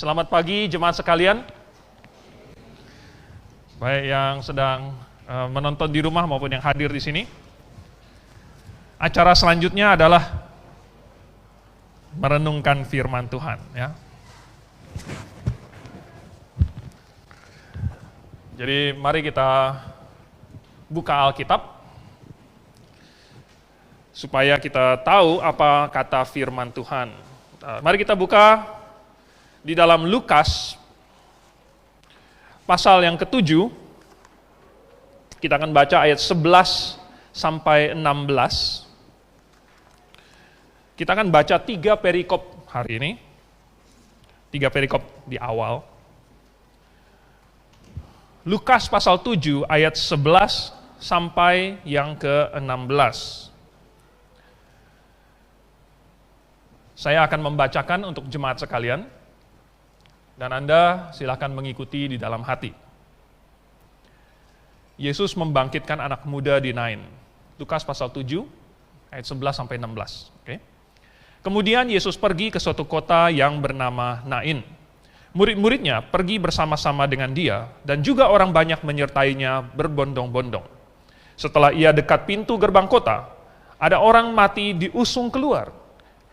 Selamat pagi jemaat sekalian. Baik yang sedang menonton di rumah maupun yang hadir di sini. Acara selanjutnya adalah merenungkan firman Tuhan, ya. Jadi mari kita buka Alkitab supaya kita tahu apa kata firman Tuhan. Mari kita buka di dalam Lukas pasal yang ke-7. Kita akan baca ayat 11 sampai 16. Kita akan baca 3 perikop hari ini. 3 perikop di awal. Lukas pasal 7 ayat 11 sampai yang ke-16. Saya akan membacakan untuk jemaat sekalian, dan Anda silakan mengikuti di dalam hati. Yesus membangkitkan anak muda di Nain. Lukas pasal 7, ayat 11 sampai 16. Oke. Kemudian Yesus pergi ke suatu kota yang bernama Nain. Murid-muridnya pergi bersama-sama dengan dia, dan juga orang banyak menyertainya berbondong-bondong. Setelah ia dekat pintu gerbang kota, ada orang mati diusung keluar.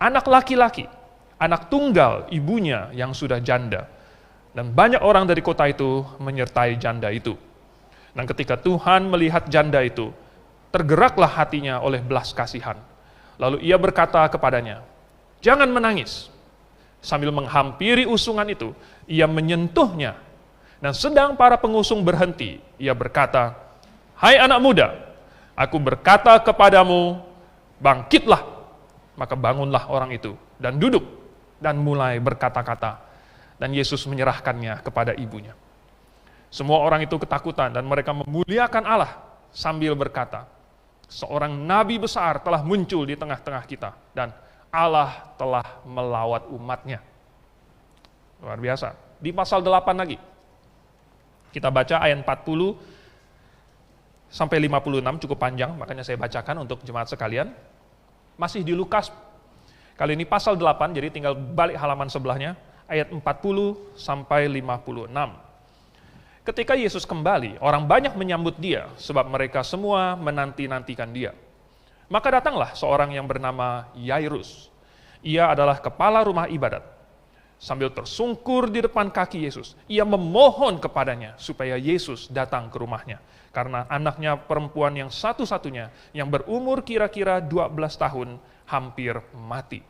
Anak laki-laki, anak tunggal ibunya yang sudah janda. Dan banyak orang dari kota itu menyertai janda itu. Dan ketika Tuhan melihat janda itu, tergeraklah hatinya oleh belas kasihan. Lalu ia berkata kepadanya, "Jangan menangis." Sambil menghampiri usungan itu, ia menyentuhnya. Dan sedang para pengusung berhenti, ia berkata, "Hai anak muda, aku berkata kepadamu, bangkitlah." Maka bangunlah orang itu dan duduk dan mulai berkata-kata. Dan Yesus menyerahkannya kepada ibunya. Semua orang itu ketakutan dan mereka memuliakan Allah sambil berkata, "Seorang nabi besar telah muncul di tengah-tengah kita dan Allah telah melawat umatnya." Luar biasa. Di pasal 8 lagi. Kita baca ayat 40 sampai 56, cukup panjang, makanya saya bacakan untuk jemaat sekalian. Masih di Lukas, kali ini pasal 8, jadi tinggal balik halaman sebelahnya, ayat 40 sampai 56. Ketika Yesus kembali, orang banyak menyambut dia, sebab mereka semua menanti-nantikan dia. Maka datanglah seorang yang bernama Yairus. Ia adalah kepala rumah ibadat. Sambil tersungkur di depan kaki Yesus, ia memohon kepadanya supaya Yesus datang ke rumahnya. Karena anaknya perempuan yang satu-satunya, yang berumur kira-kira 12 tahun, hampir mati.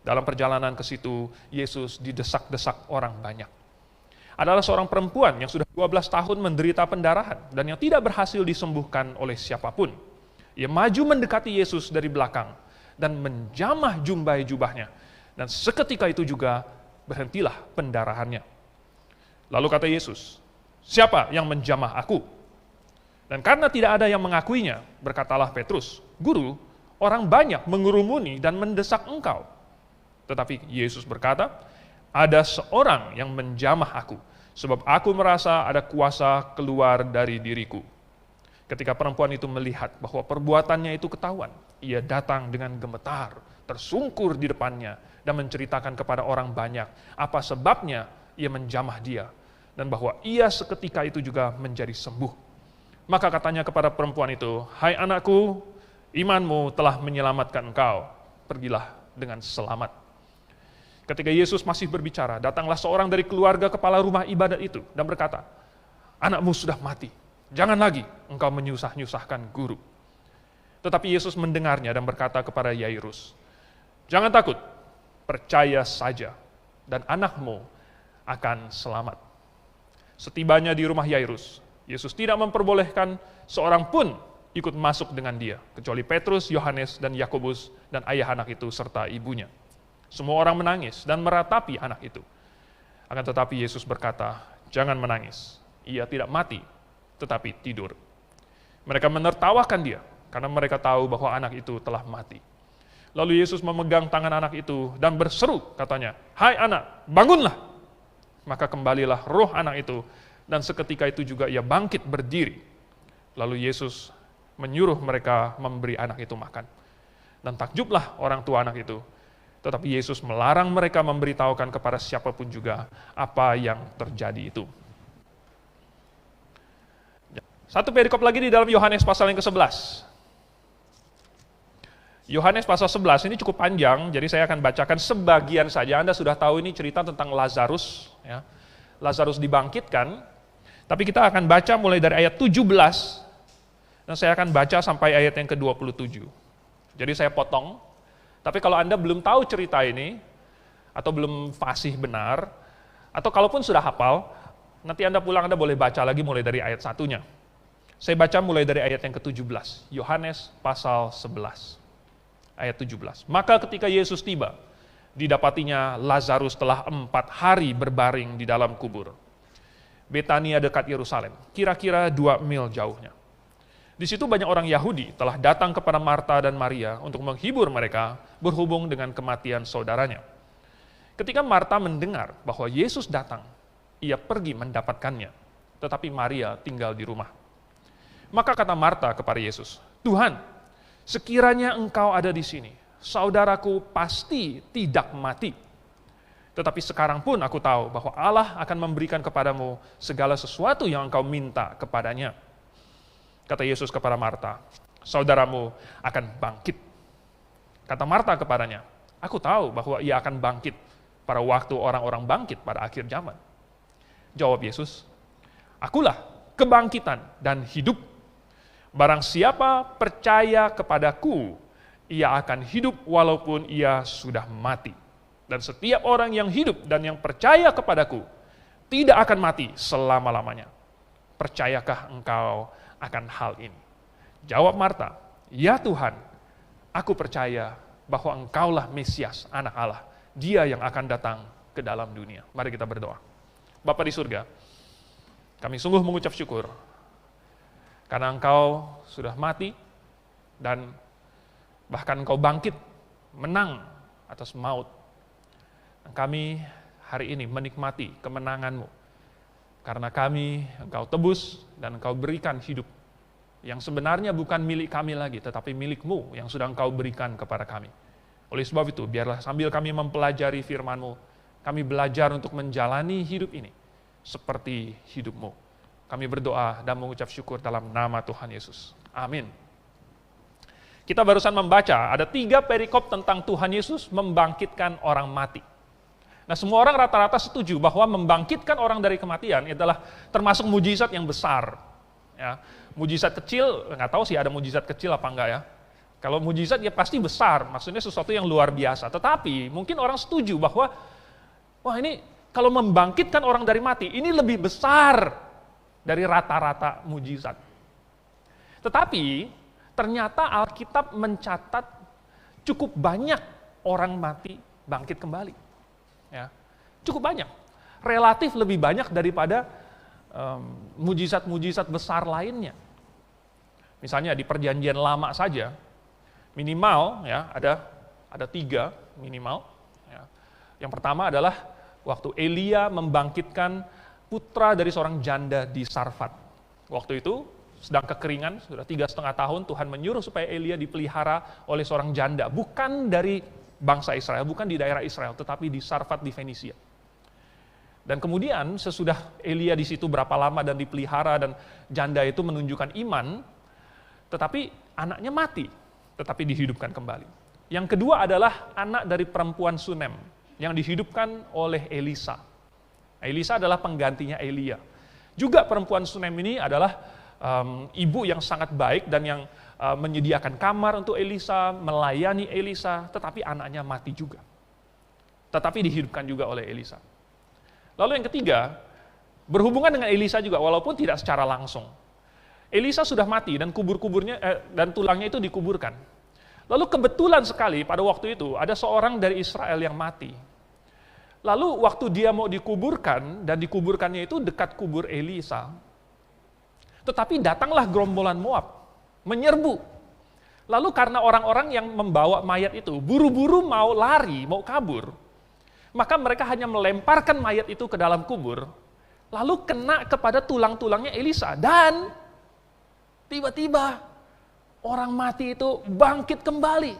Dalam perjalanan ke situ, Yesus didesak-desak orang banyak. Adalah seorang perempuan yang sudah 12 tahun menderita pendarahan, dan yang tidak berhasil disembuhkan oleh siapapun. Ia maju mendekati Yesus dari belakang, dan menjamah jumbai jubahnya. Dan seketika itu juga berhentilah pendarahannya. Lalu kata Yesus, "Siapa yang menjamah aku?" Dan karena tidak ada yang mengakuinya, berkatalah Petrus, "Guru, orang banyak mengurumuni dan mendesak engkau." Tetapi Yesus berkata, "Ada seorang yang menjamah aku, sebab aku merasa ada kuasa keluar dari diriku." Ketika perempuan itu melihat bahwa perbuatannya itu ketahuan, ia datang dengan gemetar, tersungkur di depannya, dan menceritakan kepada orang banyak apa sebabnya ia menjamah dia, dan bahwa ia seketika itu juga menjadi sembuh. Maka katanya kepada perempuan itu, "Hai anakku, imanmu telah menyelamatkan engkau. Pergilah dengan selamat." Ketika Yesus masih berbicara, datanglah seorang dari keluarga kepala rumah ibadat itu dan berkata, "Anakmu sudah mati. Jangan lagi engkau menyusah-nyusahkan guru." Tetapi Yesus mendengarnya dan berkata kepada Yairus, "Jangan takut, percaya saja, dan anakmu akan selamat." Setibanya di rumah Yairus, Yesus tidak memperbolehkan seorang pun ikut masuk dengan dia, kecuali Petrus, Yohanes, dan Yakobus, dan ayah anak itu serta ibunya. Semua orang menangis dan meratapi anak itu. Akan tetapi Yesus berkata, "Jangan menangis, ia tidak mati, tetapi tidur." Mereka menertawakan dia, karena mereka tahu bahwa anak itu telah mati. Lalu Yesus memegang tangan anak itu dan berseru, katanya, "Hai anak, bangunlah!" Maka kembalilah roh anak itu, dan seketika itu juga ia bangkit berdiri. Lalu Yesus menyuruh mereka memberi anak itu makan. Dan takjublah orang tua anak itu. Tetapi Yesus melarang mereka memberitahukan kepada siapapun juga apa yang terjadi itu. Satu perikop lagi di dalam Yohanes pasal yang ke-11. Yohanes pasal 11 ini cukup panjang, jadi saya akan bacakan sebagian saja. Anda sudah tahu ini cerita tentang Lazarus. Ya. Lazarus dibangkitkan, tapi kita akan baca mulai dari ayat 17, dan saya akan baca sampai ayat yang ke-27. Jadi saya potong, tapi kalau Anda belum tahu cerita ini, atau belum fasih benar, atau kalaupun sudah hafal, nanti Anda pulang Anda boleh baca lagi mulai dari ayat 1-nya. Saya baca mulai dari ayat yang ke-17, Yohanes pasal 11, ayat 17. Maka ketika Yesus tiba, didapatinya Lazarus telah 4 hari berbaring di dalam kubur. Betania dekat Yerusalem, kira-kira 2 mil jauhnya. Di situ banyak orang Yahudi telah datang kepada Marta dan Maria untuk menghibur mereka berhubung dengan kematian saudaranya. Ketika Marta mendengar bahwa Yesus datang, ia pergi mendapatkannya, tetapi Maria tinggal di rumah. Maka kata Marta kepada Yesus, "Tuhan, sekiranya Engkau ada di sini, saudaraku pasti tidak mati. Tetapi sekarang pun aku tahu bahwa Allah akan memberikan kepadamu segala sesuatu yang engkau minta kepadanya." Kata Yesus kepada Marta, "Saudaramu akan bangkit." Kata Marta kepadanya, "Aku tahu bahwa ia akan bangkit pada waktu orang-orang bangkit pada akhir zaman." Jawab Yesus, "Akulah kebangkitan dan hidup. Barang siapa percaya kepadaku, ia akan hidup walaupun ia sudah mati. Dan setiap orang yang hidup dan yang percaya kepadaku, tidak akan mati selama-lamanya. Percayakah engkau akan hal ini?" Jawab Marta, "Ya Tuhan, aku percaya bahwa Engkaulah Mesias, Anak Allah, Dia yang akan datang ke dalam dunia." Mari kita berdoa. Bapa di surga, kami sungguh mengucap syukur karena Engkau sudah mati dan bahkan Engkau bangkit, menang atas maut. Dan kami hari ini menikmati kemenangan-Mu. Karena kami, Engkau tebus dan Engkau berikan hidup yang sebenarnya bukan milik kami lagi, tetapi milik-Mu yang sudah Engkau berikan kepada kami. Oleh sebab itu, biarlah sambil kami mempelajari firman-Mu, kami belajar untuk menjalani hidup ini seperti hidup-Mu. Kami berdoa dan mengucap syukur dalam nama Tuhan Yesus. Amin. Kita barusan membaca, ada 3 perikop tentang Tuhan Yesus membangkitkan orang mati. Nah, semua orang rata-rata setuju bahwa membangkitkan orang dari kematian adalah termasuk mujizat yang besar. Ya, mujizat kecil, nggak tahu sih ada mujizat kecil apa enggak ya. Kalau mujizat ya pasti besar, maksudnya sesuatu yang luar biasa. Tetapi mungkin orang setuju bahwa, wah ini kalau membangkitkan orang dari mati, ini lebih besar dari rata-rata mujizat. Tetapi ternyata Alkitab mencatat cukup banyak orang mati bangkit kembali. Ya, cukup banyak, relatif lebih banyak daripada mujizat-mujizat besar lainnya. Misalnya di Perjanjian Lama saja, minimal ya ada 3 minimal. Ya. Yang pertama adalah waktu Elia membangkitkan putra dari seorang janda di Sarfat. Waktu itu sedang kekeringan, sudah 3,5 tahun, Tuhan menyuruh supaya Elia dipelihara oleh seorang janda, bukan dari bangsa Israel, bukan di daerah Israel, tetapi di Sarfat di Fenisia. Dan kemudian sesudah Elia di situ berapa lama dan dipelihara dan janda itu menunjukkan iman, tetapi anaknya mati, tetapi dihidupkan kembali. Yang kedua adalah anak dari perempuan Sunem yang dihidupkan oleh Elisa. Elisa adalah penggantinya Elia. Juga perempuan Sunem ini adalah ibu yang sangat baik dan yang menyediakan kamar untuk Elisa, melayani Elisa, tetapi anaknya mati juga. Tetapi dihidupkan juga oleh Elisa. Lalu yang ketiga, berhubungan dengan Elisa juga, walaupun tidak secara langsung. Elisa sudah mati dan kubur-kuburnya dan tulangnya itu dikuburkan. Lalu kebetulan sekali pada waktu itu ada seorang dari Israel yang mati. Lalu waktu dia mau dikuburkan dan dikuburkannya itu dekat kubur Elisa. Tetapi datanglah gerombolan Moab menyerbu. Lalu karena orang-orang yang membawa mayat itu buru-buru mau lari, mau kabur, maka mereka hanya melemparkan mayat itu ke dalam kubur, lalu kena kepada tulang-tulangnya Elisa, dan tiba-tiba orang mati itu bangkit kembali.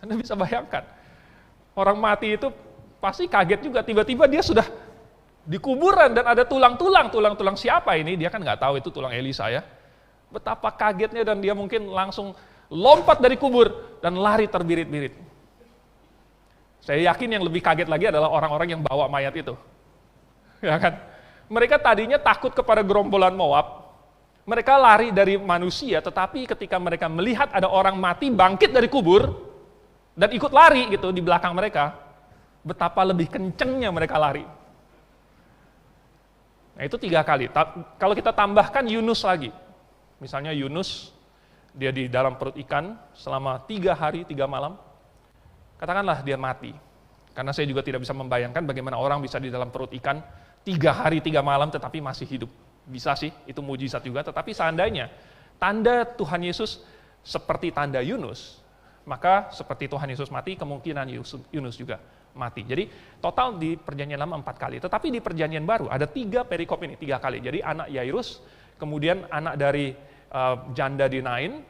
Anda bisa bayangkan, Orang mati itu pasti kaget juga, tiba-tiba dia sudah di kuburan dan ada tulang-tulang siapa ini? Dia kan nggak tahu itu tulang Elisa ya. Betapa kagetnya dan dia mungkin langsung lompat dari kubur dan lari terbirit-birit. Saya yakin yang lebih kaget lagi adalah orang-orang yang bawa mayat itu. Ya kan? Mereka tadinya takut kepada gerombolan Moab. Mereka lari dari manusia, tetapi ketika mereka melihat ada orang mati bangkit dari kubur dan ikut lari gitu di belakang mereka, betapa lebih kencengnya mereka lari. Nah itu 3 kali. Kalau kita tambahkan Yunus lagi, misalnya Yunus, dia di dalam perut ikan selama 3 hari 3 malam, katakanlah dia mati. Karena saya juga tidak bisa membayangkan bagaimana orang bisa di dalam perut ikan 3 hari 3 malam tetapi masih hidup. Bisa sih, itu mujizat juga, tetapi seandainya tanda Tuhan Yesus seperti tanda Yunus, maka seperti Tuhan Yesus mati, kemungkinan Yunus juga mati. Jadi total di perjanjian lama 4 kali, tetapi di perjanjian baru ada 3 perikop ini, 3 kali. Jadi anak Yairus, kemudian anak dari janda di Nain,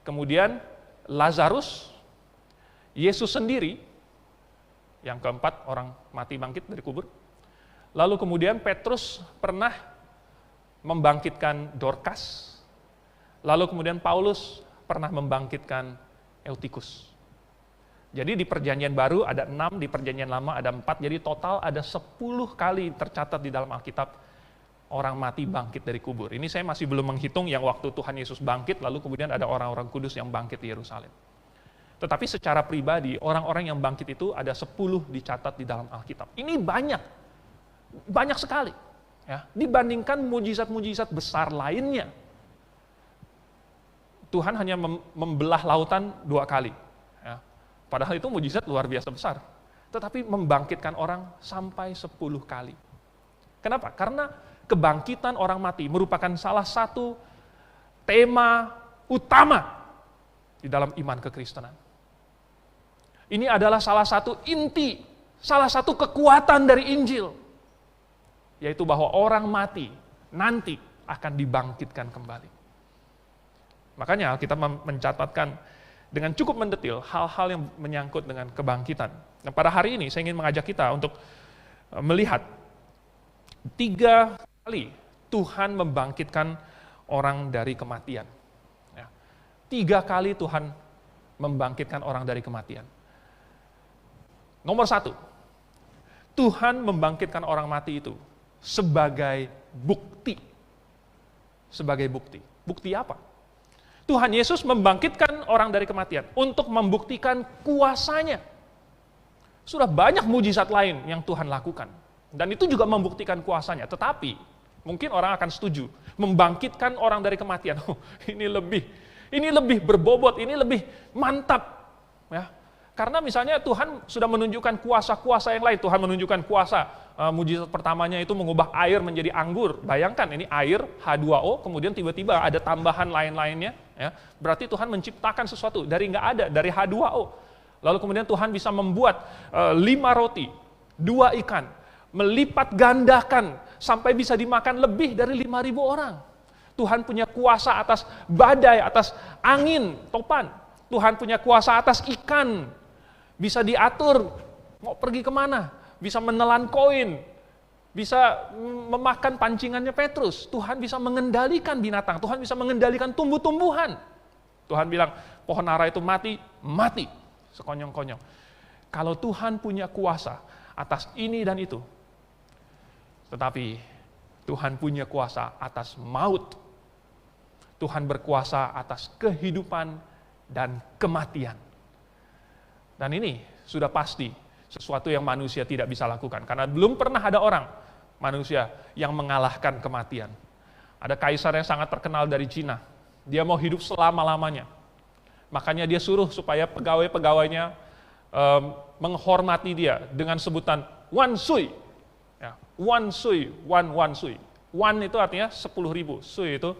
kemudian Lazarus, Yesus sendiri, yang keempat orang mati bangkit dari kubur. Lalu kemudian Petrus pernah membangkitkan Dorcas, lalu kemudian Paulus pernah membangkitkan Eutikus. Jadi di perjanjian baru ada 6, di perjanjian lama ada 4, jadi total ada 10 kali tercatat di dalam Alkitab orang mati bangkit dari kubur. Ini saya masih belum menghitung yang waktu Tuhan Yesus bangkit, lalu kemudian ada orang-orang kudus yang bangkit di Yerusalem. Tetapi secara pribadi, orang-orang yang bangkit itu ada 10 dicatat di dalam Alkitab. Ini banyak sekali. Ya, dibandingkan mujizat-mujizat besar lainnya. Tuhan hanya membelah lautan 2 kali. Ya, padahal itu mujizat luar biasa besar. Tetapi membangkitkan orang sampai 10 kali. Kenapa? Karena kebangkitan orang mati merupakan salah satu tema utama di dalam iman kekristenan. Ini adalah salah satu inti, salah satu kekuatan dari Injil. Yaitu bahwa orang mati nanti akan dibangkitkan kembali. Makanya kita mencatatkan dengan cukup mendetil hal-hal yang menyangkut dengan kebangkitan. Nah, pada hari ini saya ingin mengajak kita untuk melihat 3 kali Tuhan membangkitkan orang dari kematian. 3 kali Tuhan membangkitkan orang dari kematian. Nomor 1, Tuhan membangkitkan orang mati itu sebagai bukti. Sebagai bukti. Bukti apa? Tuhan Yesus membangkitkan orang dari kematian untuk membuktikan kuasanya. Sudah banyak mujizat lain yang Tuhan lakukan. Dan itu juga membuktikan kuasanya. Tetapi, mungkin orang akan setuju. Membangkitkan orang dari kematian. Oh, ini lebih berbobot, ini lebih mantap. Ya. Karena misalnya Tuhan sudah menunjukkan kuasa-kuasa yang lain. Tuhan menunjukkan kuasa. Mujizat pertamanya itu mengubah air menjadi anggur. Bayangkan ini air H2O, kemudian tiba-tiba ada tambahan lain-lainnya. Ya. Berarti Tuhan menciptakan sesuatu dari nggak ada, dari H2O. Lalu kemudian Tuhan bisa membuat 5 roti, 2 ikan, melipat gandakan sampai bisa dimakan lebih dari 5.000 orang. Tuhan punya kuasa atas badai, atas angin, topan. Tuhan punya kuasa atas ikan, bisa diatur mau pergi kemana. Bisa menelan koin, bisa memakan pancingannya Petrus. Tuhan bisa mengendalikan binatang, Tuhan bisa mengendalikan tumbuh-tumbuhan. Tuhan bilang, pohon ara itu mati, sekonyong-konyong. Kalau Tuhan punya kuasa atas ini dan itu, tetapi Tuhan punya kuasa atas maut. Tuhan berkuasa atas kehidupan dan kematian. Dan ini sudah pasti sesuatu yang manusia tidak bisa lakukan. Karena belum pernah ada orang, manusia, yang mengalahkan kematian. Ada kaisar yang sangat terkenal dari Cina. Dia mau hidup selama-lamanya. Makanya dia suruh supaya pegawai-pegawainya menghormati dia dengan sebutan Wan Sui. Ya, Wan Sui, Wan Sui. Wan itu artinya 10.000, Sui itu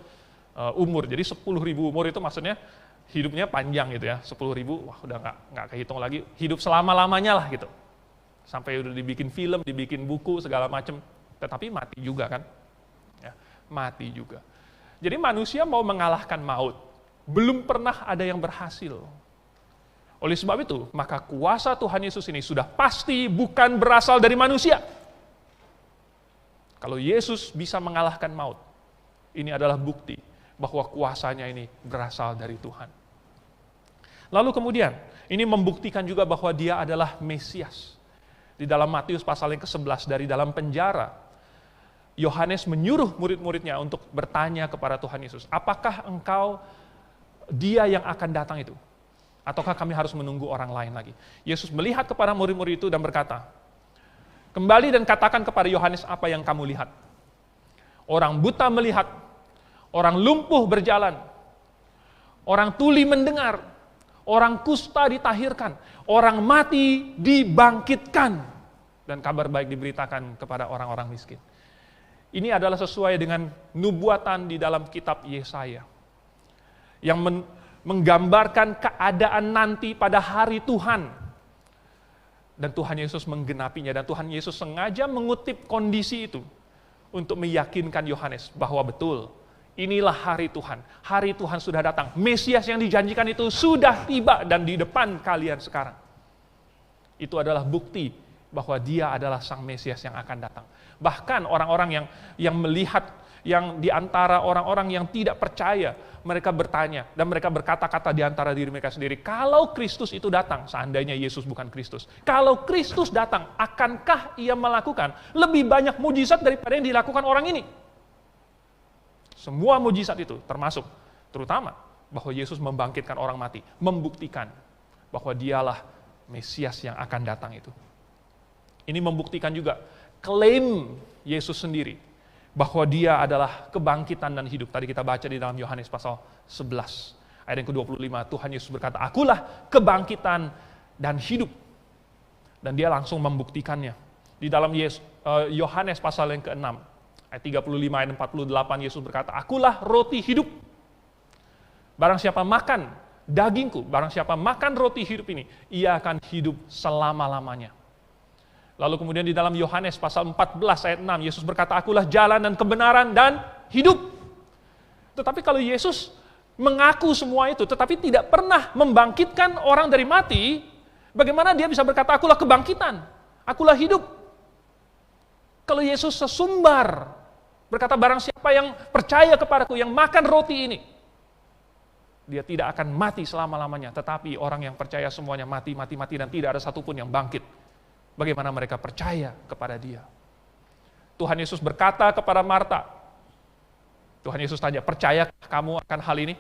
umur. Jadi 10.000 umur itu maksudnya hidupnya panjang gitu ya, 10.000, wah udah nggak kehitung lagi, hidup selama-lamanya lah gitu. Sampai udah dibikin film, dibikin buku, segala macam, tetapi mati juga kan. Ya, mati juga. Jadi manusia mau mengalahkan maut, belum pernah ada yang berhasil. Oleh sebab itu, maka kuasa Tuhan Yesus ini sudah pasti bukan berasal dari manusia. Kalau Yesus bisa mengalahkan maut, ini adalah bukti bahwa kuasanya ini berasal dari Tuhan. Lalu kemudian, ini membuktikan juga bahwa dia adalah Mesias. Di dalam Matius pasal yang ke-11, dari dalam penjara, Yohanes menyuruh murid-muridnya untuk bertanya kepada Tuhan Yesus, apakah engkau dia yang akan datang itu? Ataukah kami harus menunggu orang lain lagi? Yesus melihat kepada murid-murid itu dan berkata, kembali dan katakan kepada Yohanes apa yang kamu lihat. Orang buta melihat, orang lumpuh berjalan, orang tuli mendengar, orang kusta ditahirkan, orang mati dibangkitkan, dan kabar baik diberitakan kepada orang-orang miskin. Ini adalah sesuai dengan nubuatan di dalam kitab Yesaya, yang menggambarkan keadaan nanti pada hari Tuhan. Dan Tuhan Yesus menggenapinya, dan Tuhan Yesus sengaja mengutip kondisi itu untuk meyakinkan Yohanes bahwa betul, inilah hari Tuhan. Hari Tuhan sudah datang. Mesias yang dijanjikan itu sudah tiba dan di depan kalian sekarang. Itu adalah bukti bahwa dia adalah Sang Mesias yang akan datang. Bahkan orang-orang yang melihat, yang di antara orang-orang yang tidak percaya, mereka bertanya dan mereka berkata-kata di antara diri mereka sendiri, kalau Kristus itu datang, seandainya Yesus bukan Kristus, kalau Kristus datang, akankah ia melakukan lebih banyak mujizat daripada yang dilakukan orang ini? Semua mujizat itu termasuk, terutama bahwa Yesus membangkitkan orang mati, membuktikan bahwa dialah Mesias yang akan datang itu. Ini membuktikan juga klaim Yesus sendiri, bahwa dia adalah kebangkitan dan hidup. Tadi kita baca di dalam Yohanes pasal 11, ayat yang ke-25, Tuhan Yesus berkata, akulah kebangkitan dan hidup. Dan dia langsung membuktikannya. Di dalam Yohanes pasal yang ke-6, ayat 35, ayat 48, Yesus berkata, akulah roti hidup. Barang siapa makan dagingku, barang siapa makan roti hidup ini, ia akan hidup selama-lamanya. Lalu kemudian di dalam Yohanes pasal 14 ayat 6, Yesus berkata, akulah jalan dan kebenaran dan hidup. Tetapi kalau Yesus mengaku semua itu, tetapi tidak pernah membangkitkan orang dari mati, bagaimana dia bisa berkata, akulah kebangkitan, akulah hidup? Kalau Yesus sesumbar, berkata, barang siapa yang percaya kepadaku, yang makan roti ini, dia tidak akan mati selama-lamanya, tetapi orang yang percaya semuanya mati, dan tidak ada satupun yang bangkit. Bagaimana mereka percaya kepada dia? Tuhan Yesus berkata kepada Marta, Tuhan Yesus tanya, percayakah kamu akan hal ini?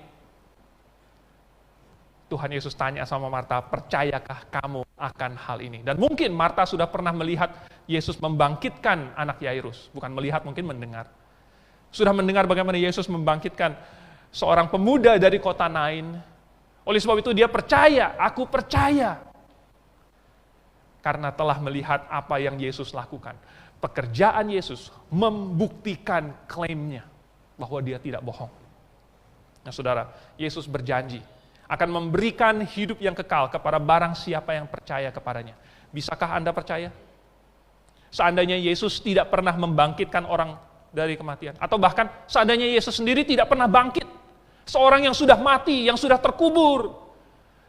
Tuhan Yesus tanya sama Marta, percayakah kamu akan hal ini? Dan mungkin Marta sudah pernah melihat Yesus membangkitkan anak Yairus. Bukan melihat, mungkin mendengar. Sudah mendengar bagaimana Yesus membangkitkan seorang pemuda dari kota Nain. Oleh sebab itu dia percaya, aku percaya. Karena telah melihat apa yang Yesus lakukan. Pekerjaan Yesus membuktikan klaimnya bahwa dia tidak bohong. Nah saudara, Yesus berjanji akan memberikan hidup yang kekal kepada barang siapa yang percaya kepadanya. Bisakah Anda percaya? Seandainya Yesus tidak pernah membangkitkan orang dari kematian, atau bahkan seandainya Yesus sendiri tidak pernah bangkit, seorang yang sudah mati, yang sudah terkubur,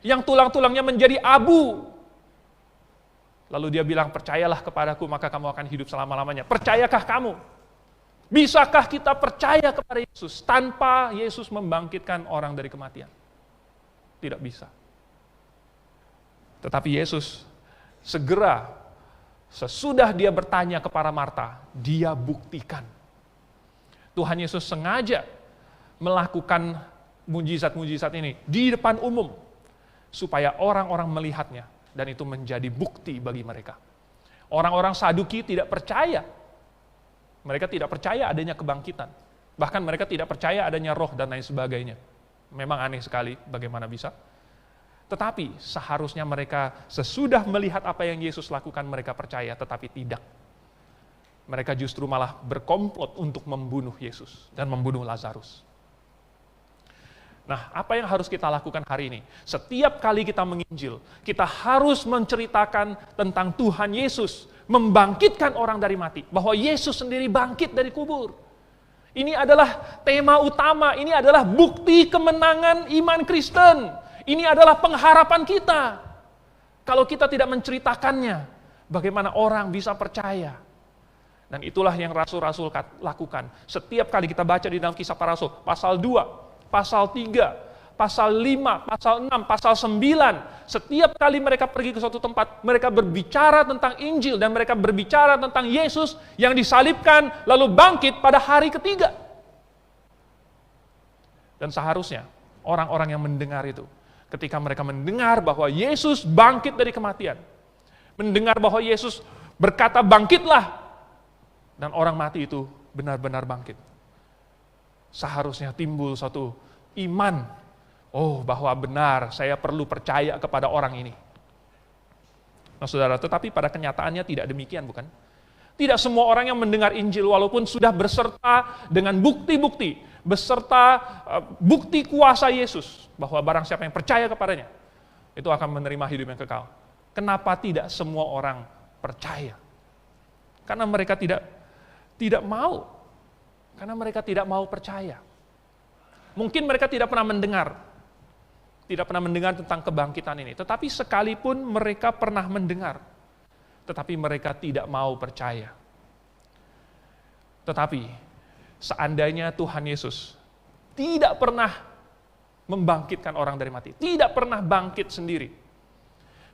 yang tulang-tulangnya menjadi abu, lalu dia bilang, percayalah kepadaku, maka kamu akan hidup selama-lamanya. Percayakah kamu? Bisakah kita percaya kepada Yesus tanpa Yesus membangkitkan orang dari kematian? Tidak bisa. Tetapi Yesus segera, sesudah dia bertanya kepada Marta, dia buktikan. Tuhan Yesus sengaja melakukan mujizat-mujizat ini di depan umum, supaya orang-orang melihatnya, dan itu menjadi bukti bagi mereka. Orang-orang Saduki tidak percaya. Mereka tidak percaya adanya kebangkitan. Bahkan mereka tidak percaya adanya roh dan lain sebagainya. Memang aneh sekali bagaimana bisa. Tetapi seharusnya mereka sesudah melihat apa yang Yesus lakukan, mereka percaya, tetapi tidak. Mereka justru malah berkomplot untuk membunuh Yesus dan membunuh Lazarus. Nah, apa yang harus kita lakukan hari ini? Setiap kali kita menginjil, kita harus menceritakan tentang Tuhan Yesus membangkitkan orang dari mati, bahwa Yesus sendiri bangkit dari kubur. Ini adalah tema utama, ini adalah bukti kemenangan iman Kristen. Ini adalah pengharapan kita. Kalau kita tidak menceritakannya, bagaimana orang bisa percaya? Dan itulah yang rasul-rasul lakukan. Setiap kali kita baca di dalam Kisah Para Rasul, pasal 2, pasal 3, pasal 5, pasal 6, pasal 9, setiap kali mereka pergi ke suatu tempat, mereka berbicara tentang Injil dan mereka berbicara tentang Yesus yang disalibkan lalu bangkit pada hari ketiga. Dan seharusnya orang-orang yang mendengar itu, ketika mereka mendengar bahwa Yesus bangkit dari kematian, mendengar bahwa Yesus berkata bangkitlah, dan orang mati itu benar-benar bangkit, seharusnya timbul satu iman, bahwa benar saya perlu percaya kepada orang ini. Nah saudara, tetapi pada kenyataannya tidak demikian, bukan? Tidak semua orang yang mendengar Injil walaupun sudah berserta dengan bukti-bukti, beserta bukti kuasa Yesus, bahwa barang siapa yang percaya kepadanya, itu akan menerima hidup yang kekal. Kenapa tidak semua orang percaya? Karena mereka tidak mau. Karena mereka tidak mau percaya. Mungkin mereka tidak pernah mendengar tentang kebangkitan ini. Tetapi sekalipun mereka pernah mendengar, tetapi mereka tidak mau percaya. Tetapi seandainya Tuhan Yesus tidak pernah membangkitkan orang dari mati, tidak pernah bangkit sendiri,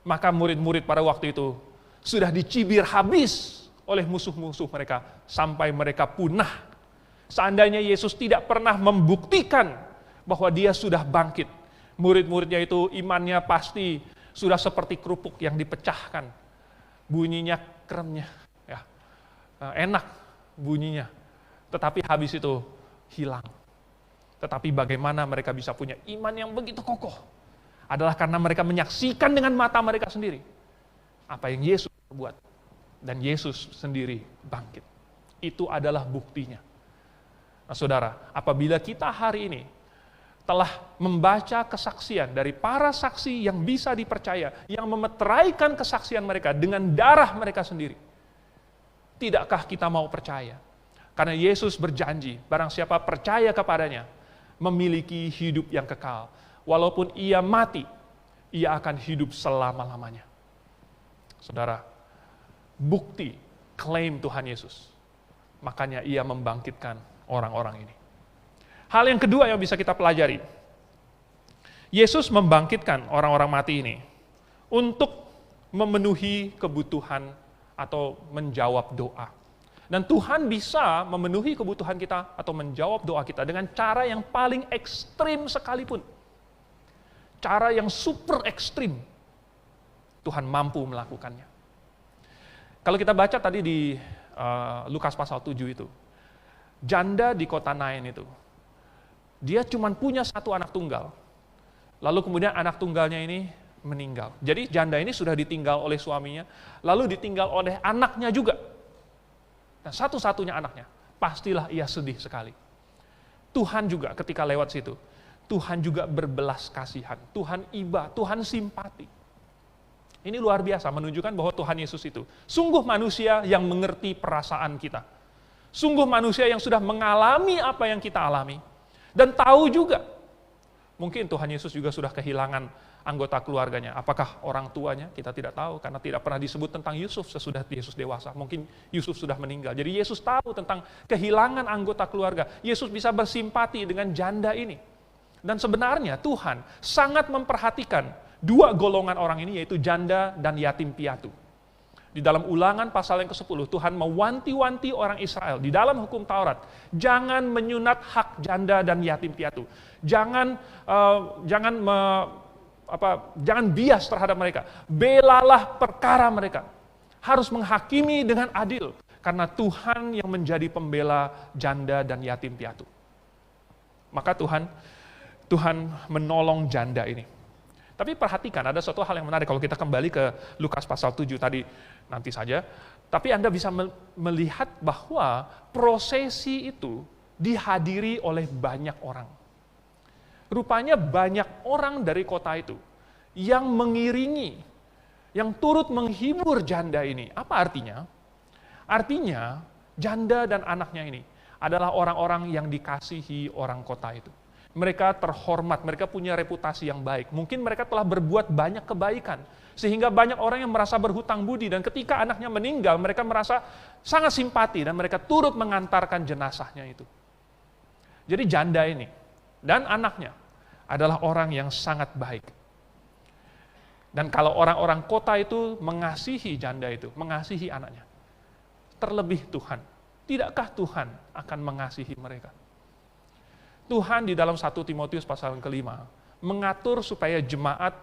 maka murid-murid pada waktu itu sudah dicibir habis oleh musuh-musuh mereka sampai mereka punah. Seandainya Yesus tidak pernah membuktikan bahwa dia sudah bangkit, murid-muridnya itu imannya pasti sudah seperti kerupuk yang dipecahkan. Bunyinya kremnya, ya, enak bunyinya, tetapi habis itu hilang. Tetapi bagaimana mereka bisa punya iman yang begitu kokoh? Adalah karena mereka menyaksikan dengan mata mereka sendiri apa yang Yesus perbuat. Dan Yesus sendiri bangkit. Itu adalah buktinya. Nah saudara, apabila kita hari ini telah membaca kesaksian dari para saksi yang bisa dipercaya, yang memeteraikan kesaksian mereka dengan darah mereka sendiri, tidakkah kita mau percaya? Karena Yesus berjanji, barang siapa percaya kepadanya, memiliki hidup yang kekal. Walaupun ia mati, ia akan hidup selama-lamanya. Saudara, bukti klaim Tuhan Yesus. Makanya ia membangkitkan orang-orang ini. Hal yang kedua yang bisa kita pelajari, Yesus membangkitkan orang-orang mati ini untuk memenuhi kebutuhan atau menjawab doa. Dan Tuhan bisa memenuhi kebutuhan kita atau menjawab doa kita dengan cara yang paling ekstrim sekalipun. Cara yang super ekstrim. Tuhan mampu melakukannya. Kalau kita baca tadi di Lukas pasal 7 itu, janda di kota Nain itu, dia cuma punya satu anak tunggal. Lalu kemudian anak tunggalnya ini meninggal. Jadi janda ini sudah ditinggal oleh suaminya, lalu ditinggal oleh anaknya juga. Dan satu-satunya anaknya, pastilah ia sedih sekali. Tuhan juga ketika lewat situ, Tuhan juga berbelas kasihan, Tuhan iba, Tuhan simpati. Ini luar biasa, menunjukkan bahwa Tuhan Yesus itu sungguh manusia yang mengerti perasaan kita. Sungguh manusia yang sudah mengalami apa yang kita alami. Dan tahu juga, mungkin Tuhan Yesus juga sudah kehilangan anggota keluarganya. Apakah orang tuanya? Kita tidak tahu, karena tidak pernah disebut tentang Yusuf sesudah Yesus dewasa. Mungkin Yusuf sudah meninggal. Jadi Yesus tahu tentang kehilangan anggota keluarga. Yesus bisa bersimpati dengan janda ini. Dan sebenarnya Tuhan sangat memperhatikan dua golongan orang ini, yaitu janda dan yatim piatu. Di dalam Ulangan pasal yang ke-10, Tuhan mewanti-wanti orang Israel di dalam hukum Taurat, jangan menyunat hak janda dan yatim piatu. Jangan bias terhadap mereka. Belalah perkara mereka. Harus menghakimi dengan adil, karena Tuhan yang menjadi pembela janda dan yatim piatu. Maka Tuhan menolong janda ini. Tapi perhatikan, ada suatu hal yang menarik kalau kita kembali ke Lukas pasal 7 tadi, nanti saja. Tapi Anda bisa melihat bahwa prosesi itu dihadiri oleh banyak orang. Rupanya banyak orang dari kota itu yang mengiringi, yang turut menghibur janda ini. Apa artinya? Artinya, janda dan anaknya ini adalah orang-orang yang dikasihi orang kota itu. mereka terhormat, mereka punya reputasi yang baik. Mungkin mereka telah berbuat banyak kebaikan, sehingga banyak orang yang merasa berhutang budi, dan ketika anaknya meninggal, mereka merasa sangat simpati, dan mereka turut mengantarkan jenazahnya itu. Jadi janda ini, dan anaknya, adalah orang yang sangat baik. Dan kalau orang-orang kota itu mengasihi janda itu, mengasihi anaknya, terlebih Tuhan, tidakkah Tuhan akan mengasihi mereka? Tuhan di dalam 1 Timotius pasal yang kelima mengatur supaya jemaat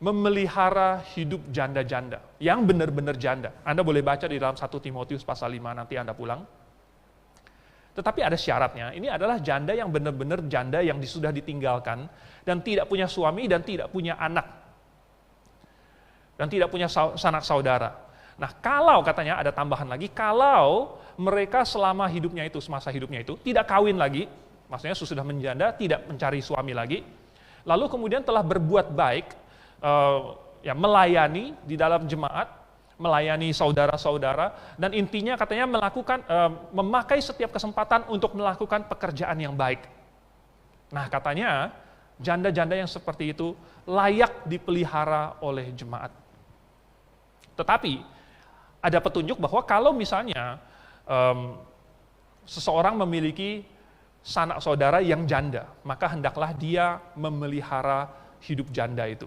memelihara hidup janda-janda yang benar-benar janda. Anda boleh baca di dalam 1 Timotius pasal 5 nanti Anda pulang. Tetapi ada syaratnya, ini adalah janda yang benar-benar janda yang sudah ditinggalkan dan tidak punya suami dan tidak punya anak. Dan tidak punya sanak saudara. Nah, kalau katanya ada tambahan lagi, kalau mereka selama hidupnya itu, semasa hidupnya itu, tidak kawin lagi, maksudnya sudah menjanda, tidak mencari suami lagi, lalu kemudian telah berbuat baik, melayani di dalam jemaat, melayani saudara-saudara, dan intinya katanya memakai setiap kesempatan untuk melakukan pekerjaan yang baik. Nah, katanya janda-janda yang seperti itu layak dipelihara oleh jemaat. Tetapi ada petunjuk bahwa kalau misalnya seseorang memiliki sanak saudara yang janda, maka hendaklah dia memelihara hidup janda itu.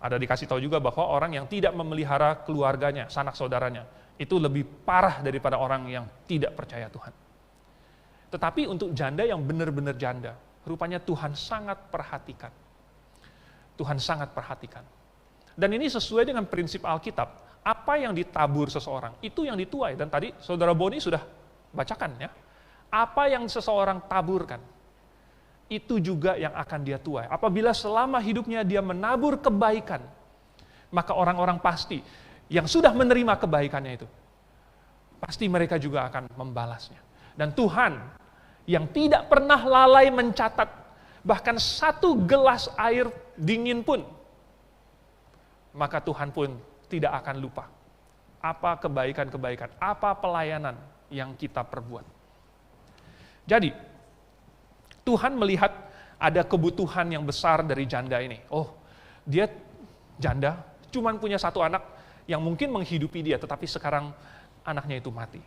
Ada dikasih tahu juga bahwa orang yang tidak memelihara keluarganya, sanak saudaranya, itu lebih parah daripada orang yang tidak percaya Tuhan. Tetapi untuk janda yang benar-benar janda, rupanya Tuhan sangat perhatikan. Tuhan sangat perhatikan. Dan ini sesuai dengan prinsip Alkitab. Apa yang ditabur seseorang, itu yang dituai. Dan tadi Saudara Boni sudah bacakan ya. Apa yang seseorang taburkan, itu juga yang akan dia tuai. Apabila selama hidupnya dia menabur kebaikan, maka orang-orang pasti yang sudah menerima kebaikannya itu, pasti mereka juga akan membalasnya. Dan Tuhan yang tidak pernah lalai mencatat, bahkan satu gelas air dingin pun, maka Tuhan pun tidak akan lupa apa kebaikan-kebaikan, apa pelayanan yang kita perbuat. Jadi, Tuhan melihat ada kebutuhan yang besar dari janda ini. Oh, dia janda, cuman punya satu anak yang mungkin menghidupi dia, tetapi sekarang anaknya itu mati.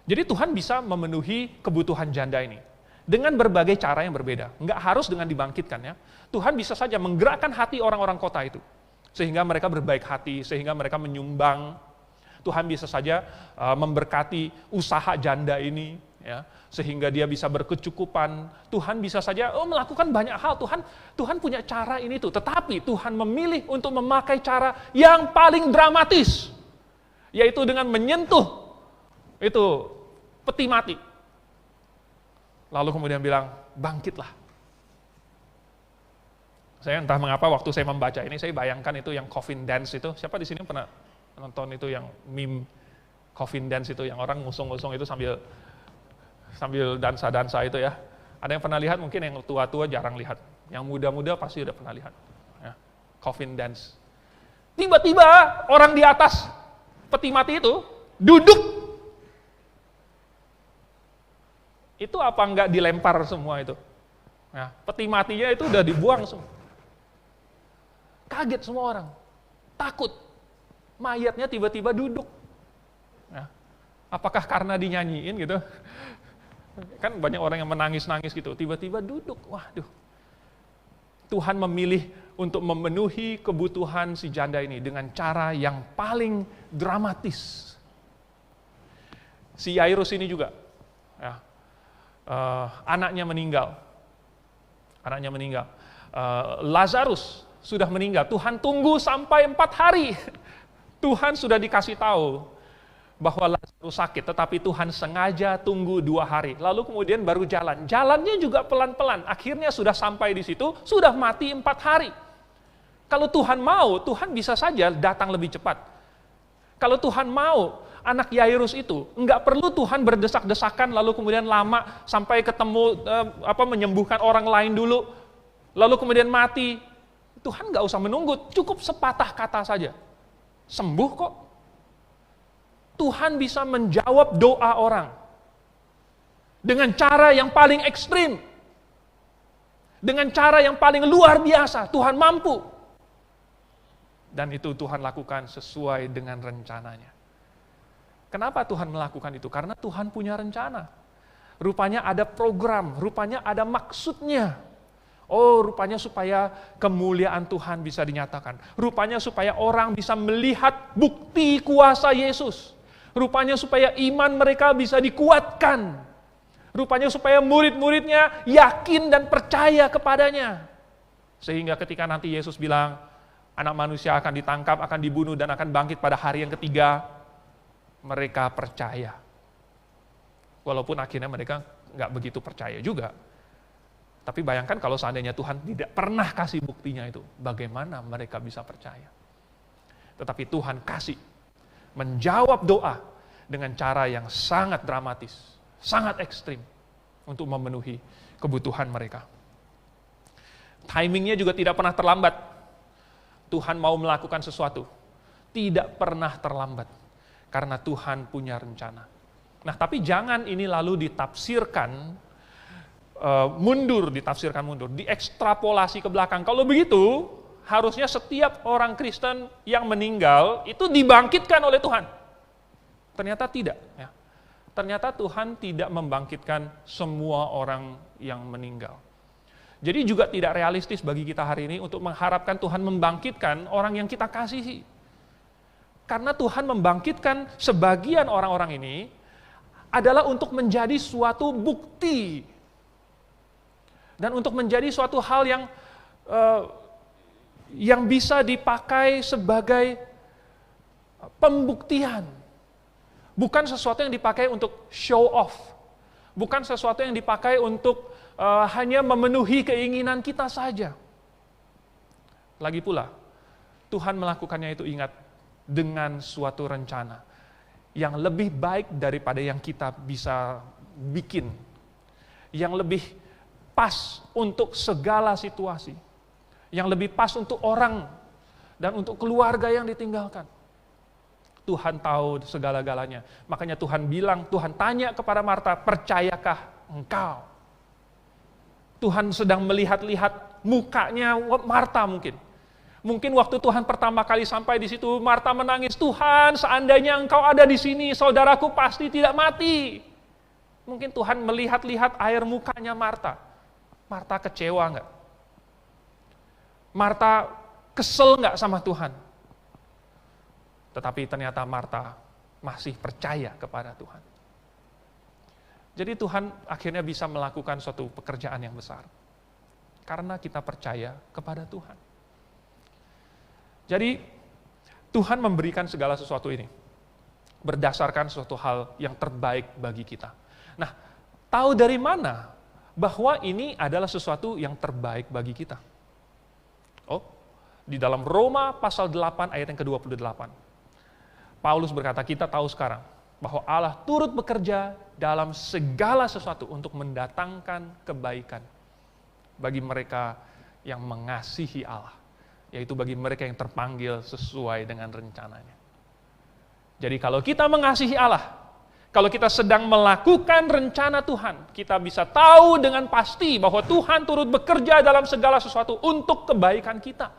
Jadi Tuhan bisa memenuhi kebutuhan janda ini dengan berbagai cara yang berbeda. Enggak harus dengan dibangkitkan ya. Tuhan bisa saja menggerakkan hati orang-orang kota itu, sehingga mereka berbaik hati, sehingga mereka menyumbang. Tuhan bisa saja memberkati usaha janda ini, ya, sehingga dia bisa berkecukupan. Tuhan bisa saja melakukan banyak hal. Tuhan punya cara ini tuh. Tetapi Tuhan memilih untuk memakai cara yang paling dramatis, yaitu dengan menyentuh itu peti mati. Lalu kemudian bilang, bangkitlah. Saya entah mengapa waktu saya membaca ini, saya bayangkan itu yang coffin dance itu. Siapa di sini pernah nonton itu yang meme coffin dance itu, yang orang ngusung-ngusung itu sambil dansa-dansa itu ya. Ada yang pernah lihat? Mungkin yang tua-tua jarang lihat. Yang muda-muda pasti udah pernah lihat. Ya, coffin dance. Tiba-tiba orang di atas peti mati itu duduk. Itu apa enggak dilempar semua itu? Ya, peti matinya itu udah dibuang semua. Kaget semua orang. Takut. Mayatnya tiba-tiba duduk. Ya, apakah karena dinyanyiin gitu? Kan banyak orang yang menangis-nangis gitu, tiba-tiba duduk, waduh. Tuhan memilih untuk memenuhi kebutuhan si janda ini dengan cara yang paling dramatis. Si Yairus ini juga, ya, anaknya meninggal. Lazarus sudah meninggal, Tuhan tunggu sampai 4 hari. Tuhan sudah dikasih tahu bahwa Lazarus sakit, tetapi Tuhan sengaja tunggu 2 hari, lalu kemudian baru jalan. Jalannya juga pelan-pelan, akhirnya sudah sampai di situ, sudah mati 4 hari. Kalau Tuhan mau, Tuhan bisa saja datang lebih cepat. Kalau Tuhan mau, anak Yairus itu, enggak perlu Tuhan berdesak-desakan, lalu kemudian lama sampai ketemu, menyembuhkan orang lain dulu, lalu kemudian mati. Tuhan enggak usah menunggu, cukup sepatah kata saja. Sembuh kok. Tuhan bisa menjawab doa orang dengan cara yang paling ekstrim. Dengan cara yang paling luar biasa, Tuhan mampu. Dan itu Tuhan lakukan sesuai dengan rencananya. Kenapa Tuhan melakukan itu? Karena Tuhan punya rencana. Rupanya ada program, rupanya ada maksudnya. Oh, rupanya supaya kemuliaan Tuhan bisa dinyatakan. Rupanya supaya orang bisa melihat bukti kuasa Yesus. Rupanya supaya iman mereka bisa dikuatkan. Rupanya supaya murid-muridnya yakin dan percaya kepadanya. Sehingga ketika nanti Yesus bilang, anak manusia akan ditangkap, akan dibunuh, dan akan bangkit pada hari yang ketiga, mereka percaya. Walaupun akhirnya mereka nggak begitu percaya juga. Tapi bayangkan kalau seandainya Tuhan tidak pernah kasih buktinya itu, bagaimana mereka bisa percaya? Tetapi Tuhan kasih, menjawab doa dengan cara yang sangat dramatis, sangat ekstrim untuk memenuhi kebutuhan mereka. Timingnya juga tidak pernah terlambat. Tuhan mau melakukan sesuatu, tidak pernah terlambat, karena Tuhan punya rencana. Nah, tapi jangan ini lalu ditafsirkan mundur, diekstrapolasi ke belakang. Kalau begitu, harusnya setiap orang Kristen yang meninggal itu dibangkitkan oleh Tuhan. Ternyata tidak. Ya. Ternyata Tuhan tidak membangkitkan semua orang yang meninggal. Jadi juga tidak realistis bagi kita hari ini untuk mengharapkan Tuhan membangkitkan orang yang kita kasihi. Karena Tuhan membangkitkan sebagian orang-orang ini adalah untuk menjadi suatu bukti. Dan untuk menjadi suatu hal yang bisa dipakai sebagai pembuktian. Bukan sesuatu yang dipakai untuk show off. Bukan sesuatu yang dipakai untuk hanya memenuhi keinginan kita saja. Lagi pula, Tuhan melakukannya itu ingat dengan suatu rencana yang lebih baik daripada yang kita bisa bikin. Yang lebih pas untuk segala situasi. Yang lebih pas untuk orang dan untuk keluarga yang ditinggalkan. Tuhan tahu segala-galanya. Makanya Tuhan bilang, Tuhan tanya kepada Marta, percayakah engkau? Tuhan sedang melihat-lihat mukanya Marta mungkin. Mungkin waktu Tuhan pertama kali sampai di situ, Marta menangis, Tuhan seandainya engkau ada di sini, saudaraku pasti tidak mati. Mungkin Tuhan melihat-lihat air mukanya Marta. Marta kecewa enggak? Marta kesel enggak sama Tuhan? Tetapi ternyata Marta masih percaya kepada Tuhan. Jadi Tuhan akhirnya bisa melakukan suatu pekerjaan yang besar. Karena kita percaya kepada Tuhan. Jadi Tuhan memberikan segala sesuatu ini. Berdasarkan suatu hal yang terbaik bagi kita. Nah, tahu dari mana bahwa ini adalah sesuatu yang terbaik bagi kita? Oh, di dalam Roma pasal 8 ayat yang ke-28. Paulus berkata, kita tahu sekarang bahwa Allah turut bekerja dalam segala sesuatu untuk mendatangkan kebaikan bagi mereka yang mengasihi Allah, yaitu bagi mereka yang terpanggil sesuai dengan rencananya. Jadi kalau kita mengasihi Allah, kalau kita sedang melakukan rencana Tuhan, kita bisa tahu dengan pasti bahwa Tuhan turut bekerja dalam segala sesuatu untuk kebaikan kita.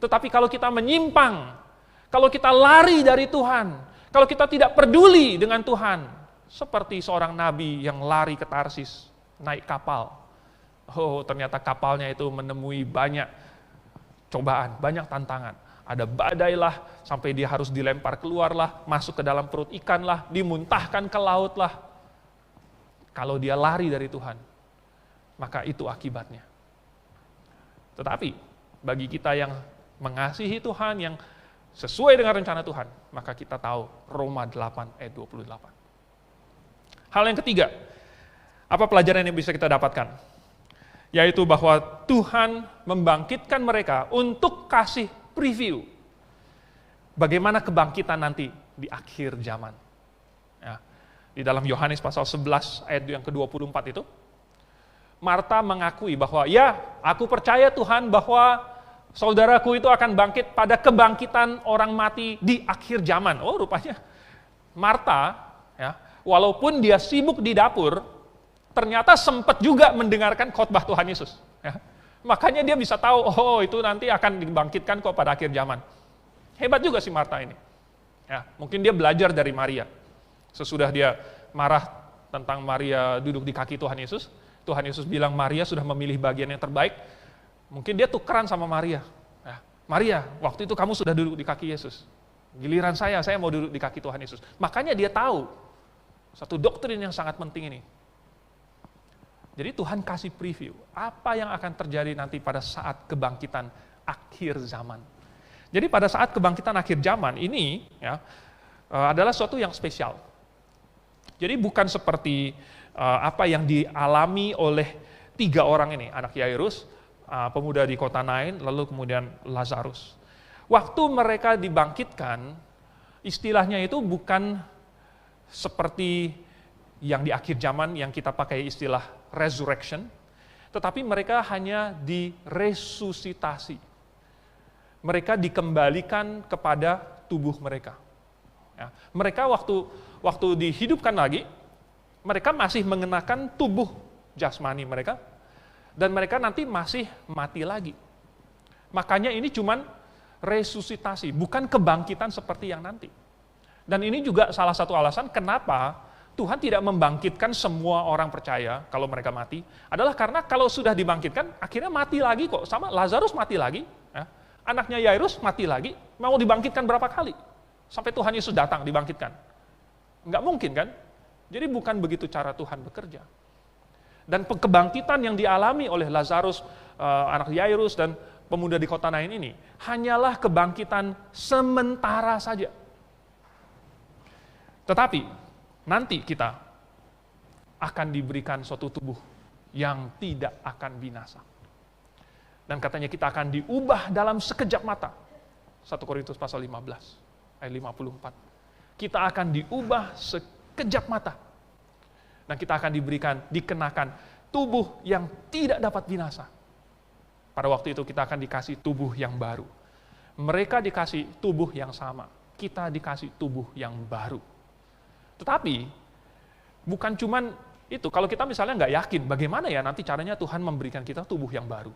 Tetapi kalau kita menyimpang, kalau kita lari dari Tuhan, kalau kita tidak peduli dengan Tuhan, seperti seorang nabi yang lari ke Tarsis, naik kapal. Oh, ternyata kapalnya itu menemui banyak cobaan, banyak tantangan. Ada badai lah, sampai dia harus dilempar keluar lah, masuk ke dalam perut ikan lah, dimuntahkan ke laut lah. Kalau dia lari dari Tuhan, maka itu akibatnya. Tetapi, bagi kita yang mengasihi Tuhan, yang sesuai dengan rencana Tuhan, maka kita tahu Roma 8 ayat 28. Hal yang ketiga, apa pelajaran yang bisa kita dapatkan? Yaitu bahwa Tuhan membangkitkan mereka untuk kasih preview bagaimana kebangkitan nanti di akhir zaman. Ya, di dalam Yohanes pasal 11 ayat yang ke-24 itu, Marta mengakui bahwa ya, aku percaya Tuhan bahwa saudaraku itu akan bangkit pada kebangkitan orang mati di akhir zaman. Oh, rupanya Marta, ya, walaupun dia sibuk di dapur, ternyata sempat juga mendengarkan khotbah Tuhan Yesus. Ya. Makanya dia bisa tahu, oh itu nanti akan dibangkitkan kok pada akhir zaman. Hebat juga si Marta ini. Ya, mungkin dia belajar dari Maria. Sesudah dia marah tentang Maria duduk di kaki Tuhan Yesus bilang Maria sudah memilih bagian yang terbaik. Mungkin dia tukeran sama Maria. Ya, Maria, waktu itu kamu sudah duduk di kaki Yesus. Giliran saya mau duduk di kaki Tuhan Yesus. Makanya dia tahu satu doktrin yang sangat penting ini. Jadi Tuhan kasih preview apa yang akan terjadi nanti pada saat kebangkitan akhir zaman. Jadi pada saat kebangkitan akhir zaman ini ya, adalah sesuatu yang spesial. Jadi bukan seperti apa yang dialami oleh 3 orang ini, anak Yairus, pemuda di kota Nain, lalu kemudian Lazarus. Waktu mereka dibangkitkan, istilahnya itu bukan seperti yang di akhir zaman yang kita pakai istilah resurrection, tetapi mereka hanya diresusitasi. Mereka dikembalikan kepada tubuh mereka. Ya, mereka waktu dihidupkan lagi, mereka masih mengenakan tubuh jasmani mereka, dan mereka nanti masih mati lagi. Makanya ini cuman resusitasi, bukan kebangkitan seperti yang nanti. Dan ini juga salah satu alasan kenapa Tuhan tidak membangkitkan semua orang percaya kalau mereka mati, adalah karena kalau sudah dibangkitkan, akhirnya mati lagi kok. Sama Lazarus mati lagi, ya. Anaknya Yairus mati lagi, mau dibangkitkan berapa kali? Sampai Tuhan Yesus datang dibangkitkan. Nggak mungkin kan? Jadi bukan begitu cara Tuhan bekerja. Dan kebangkitan yang dialami oleh Lazarus, anak Yairus, dan pemuda di kota Nain ini, hanyalah kebangkitan sementara saja. Tetapi, nanti kita akan diberikan suatu tubuh yang tidak akan binasa. Dan katanya kita akan diubah dalam sekejap mata. 1 Korintus pasal 15, ayat 54. Kita akan diubah sekejap mata. Dan kita akan dikenakan tubuh yang tidak dapat binasa. Pada waktu itu kita akan dikasih tubuh yang baru. Mereka dikasih tubuh yang sama. Kita dikasih tubuh yang baru. Tetapi, bukan cuman itu. Kalau kita misalnya nggak yakin, bagaimana ya nanti caranya Tuhan memberikan kita tubuh yang baru?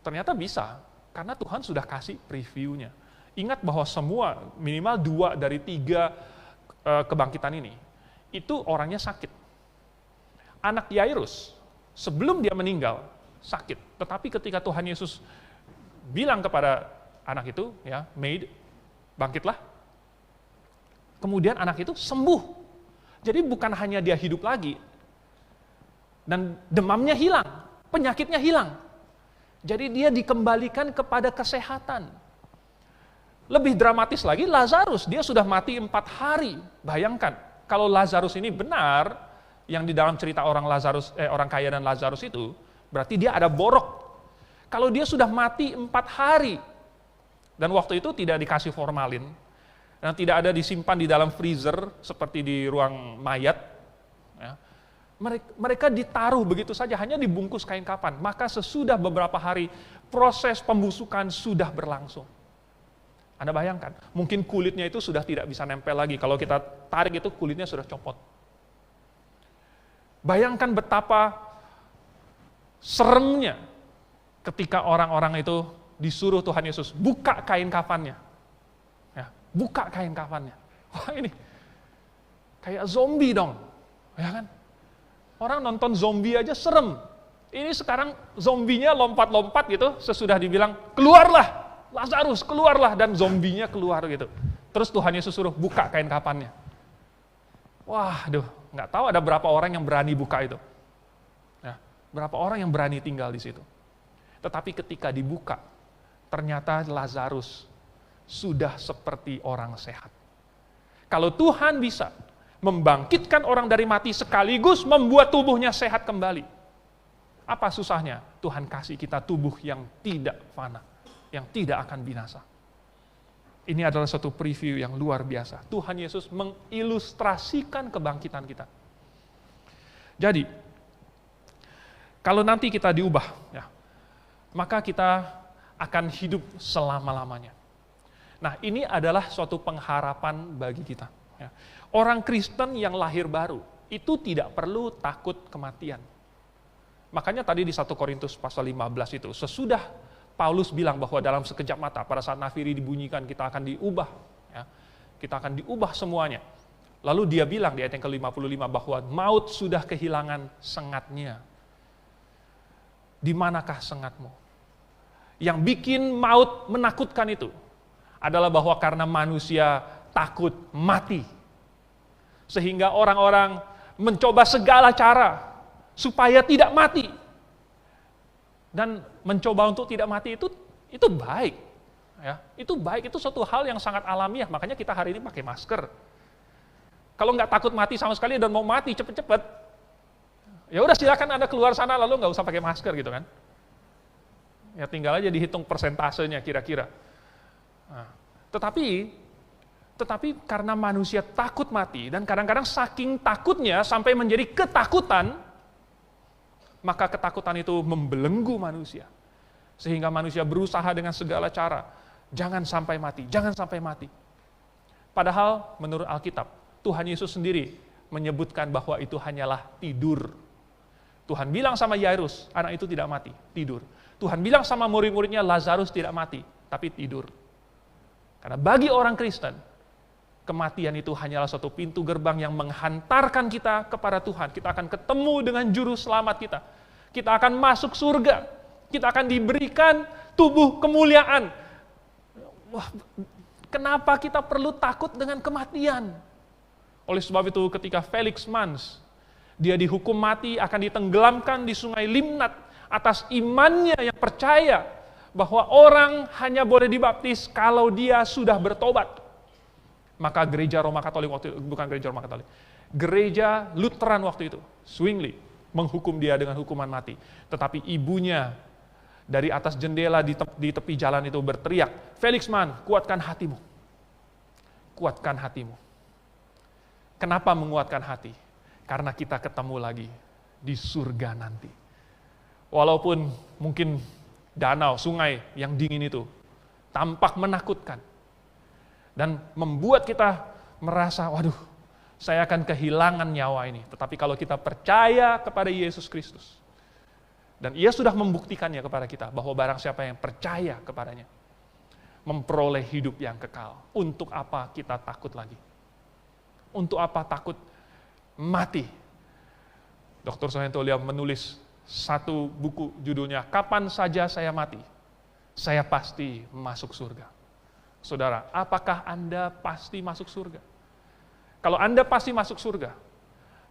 Ternyata bisa, karena Tuhan sudah kasih previewnya. Ingat bahwa semua, minimal 2 dari 3 kebangkitan ini, itu orangnya sakit. Anak Yairus, sebelum dia meninggal, sakit. Tetapi ketika Tuhan Yesus bilang kepada anak itu, ya, maid, bangkitlah. Kemudian anak itu sembuh. Jadi bukan hanya dia hidup lagi, dan demamnya hilang, penyakitnya hilang. Jadi dia dikembalikan kepada kesehatan. Lebih dramatis lagi, Lazarus, dia sudah mati 4 hari. Bayangkan, kalau Lazarus ini benar, yang di dalam cerita orang kaya dan Lazarus itu, berarti dia ada borok. Kalau dia sudah mati 4 hari, dan waktu itu tidak dikasih formalin, dan tidak ada disimpan di dalam freezer seperti di ruang mayat, ya, mereka ditaruh begitu saja, hanya dibungkus kain kafan. Maka sesudah beberapa hari, proses pembusukan sudah berlangsung. Anda bayangkan, mungkin kulitnya itu sudah tidak bisa nempel lagi. Kalau kita tarik itu kulitnya sudah copot. Bayangkan betapa seremnya ketika orang-orang itu disuruh Tuhan Yesus buka kain kafannya. Ya, buka kain kafannya. Wah, ini kayak zombie dong. Ya kan? Orang nonton zombie aja serem. Ini sekarang zombinya lompat-lompat gitu, sesudah dibilang, keluarlah, Lazarus, keluarlah, dan zombinya keluar gitu. Terus Tuhan Yesus suruh buka kain kafannya. Wah, nggak tahu ada berapa orang yang berani buka itu. Ya, berapa orang yang berani tinggal di situ. Tetapi ketika dibuka, ternyata Lazarus sudah seperti orang sehat. Kalau Tuhan bisa membangkitkan orang dari mati sekaligus membuat tubuhnya sehat kembali, apa susahnya Tuhan kasih kita tubuh yang tidak fana, yang tidak akan binasa. Ini adalah suatu preview yang luar biasa. Tuhan Yesus mengilustrasikan kebangkitan kita. Jadi, kalau nanti kita diubah, ya, maka kita akan hidup selama-lamanya. Nah, ini adalah suatu pengharapan bagi kita. Ya. Orang Kristen yang lahir baru, itu tidak perlu takut kematian. Makanya tadi di 1 Korintus pasal 15 itu, sesudah Paulus bilang bahwa dalam sekejap mata, pada saat nafiri dibunyikan, kita akan diubah. Ya, kita akan diubah semuanya. Lalu dia bilang di ayat yang ke-55 bahwa maut sudah kehilangan sengatnya. Di manakah sengatmu? Yang bikin maut menakutkan itu adalah bahwa karena manusia takut mati. Sehingga orang-orang mencoba segala cara supaya tidak mati. Dan mencoba untuk tidak mati itu baik. Ya, itu baik, itu suatu hal yang sangat alamiah. Makanya kita hari ini pakai masker. Kalau nggak takut mati sama sekali dan mau mati cepet-cepet, ya udah silakan Anda keluar sana lalu nggak usah pakai masker gitu kan. Ya tinggal aja dihitung persentasenya kira-kira. Nah, tetapi karena manusia takut mati dan kadang-kadang saking takutnya sampai menjadi ketakutan, maka ketakutan itu membelenggu manusia. Sehingga manusia berusaha dengan segala cara, jangan sampai mati, jangan sampai mati. Padahal menurut Alkitab, Tuhan Yesus sendiri menyebutkan bahwa itu hanyalah tidur. Tuhan bilang sama Yairus, anak itu tidak mati, tidur. Tuhan bilang sama murid-muridnya, Lazarus tidak mati, tapi tidur. Karena bagi orang Kristen, kematian itu hanyalah suatu pintu gerbang yang menghantarkan kita kepada Tuhan. Kita akan ketemu dengan juru selamat kita. Kita akan masuk surga. Kita akan diberikan tubuh kemuliaan. Wah, kenapa kita perlu takut dengan kematian? Oleh sebab itu ketika Felix Manz, dia dihukum mati, akan ditenggelamkan di sungai Limnat atas imannya yang percaya bahwa orang hanya boleh dibaptis kalau dia sudah bertobat. Maka gereja Roma Katolik waktu itu, bukan gereja Roma Katolik, gereja Lutheran waktu itu, Zwingli, menghukum dia dengan hukuman mati. Tetapi ibunya dari atas jendela di tepi jalan itu berteriak, Felix Manz, kuatkan hatimu. Kuatkan hatimu. Kenapa menguatkan hati? Karena kita ketemu lagi di surga nanti. Walaupun mungkin danau, sungai yang dingin itu tampak menakutkan. Dan membuat kita merasa, waduh, saya akan kehilangan nyawa ini. Tetapi kalau kita percaya kepada Yesus Kristus, dan Ia sudah membuktikannya kepada kita, bahwa barang siapa yang percaya kepadanya, memperoleh hidup yang kekal. Untuk apa kita takut lagi? Untuk apa takut mati? Dr. Sohento Liam menulis satu buku judulnya, Kapan Saja Saya Mati, Saya Pasti Masuk Surga. Saudara, apakah Anda pasti masuk surga? Kalau Anda pasti masuk surga,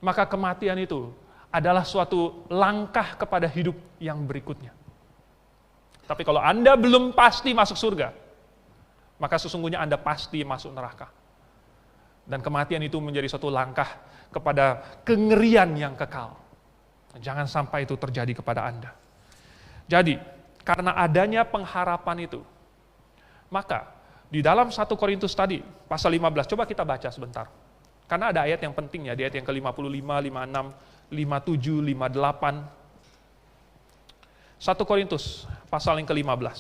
maka kematian itu adalah suatu langkah kepada hidup yang berikutnya. Tapi kalau Anda belum pasti masuk surga, maka sesungguhnya Anda pasti masuk neraka. Dan kematian itu menjadi suatu langkah kepada kengerian yang kekal. Jangan sampai itu terjadi kepada Anda. Jadi, karena adanya pengharapan itu, maka di dalam 1 Korintus tadi, pasal 15, coba kita baca sebentar. Karena ada ayat yang penting ya, di ayat yang ke-55, 56, 57, 58. 1 Korintus, pasal yang ke-15.